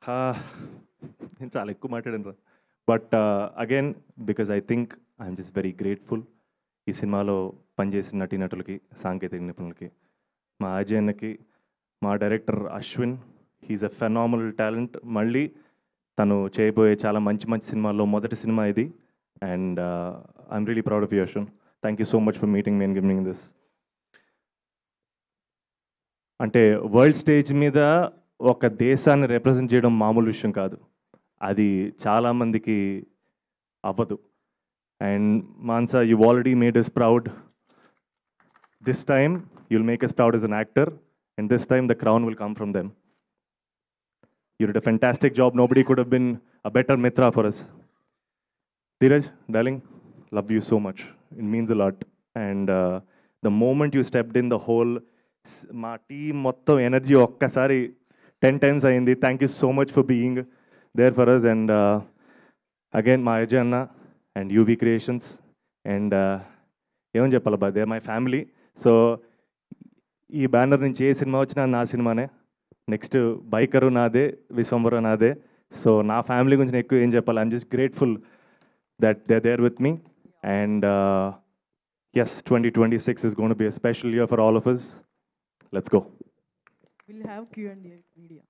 నేను చాలా ఎక్కువ మాట్లాడాను రా. But again because I think I'm just very grateful ఈ సినిమాలో పనిచేసిన నటీనటులకి, సాంకేతిక నిపుణులకి, మా అజయన్నకి, మా డైరెక్టర్ అశ్విన్. హీఈస్ ఎ ఫెనామినల్ టాలెంట్. మళ్ళీ తను చేయబోయే చాలా మంచి మంచి సినిమాల్లో మొదటి సినిమా ఇది. And I'm really proud of you Ashwin. Thank you so much for meeting me and giving this. అంటే వరల్డ్ స్టేజ్ మీద ఒక దేశాన్ని రిప్రజెంట్ చేయడం మామూలు విషయం కాదు. అది చాలామందికి అవ్వదు. And Mansa, you already made us proud. This time you'll make us proud as an actor, and this time the crown will come from them. You did a fantastic job. Nobody could have been a better mitra for us. Dheeraj, darling, love you so much. It means a lot. And the moment you stepped in, the whole మా team మొత్తం energy ఒక్కసారి 10 times అయింది. Thank you so much for being there for us. And again మా అజయ్ అన్న and UV creations. And ఏమని చెప్పాలి బా, they my family. So ఈ బ్యానర్ నుంచి ఏ సినిమా వచ్చినా నా సినిమానే. నెక్స్ట్ బైకరు నాదే, విశ్వంబర నాదే. సో నా ఫ్యామిలీ గురించి నేను ఎక్కువ ఏం చెప్పాలి. I'm just grateful that they're there with me. And yes, 2026 is going to be a special year for all of us. Let's go. We'll have Q&A media.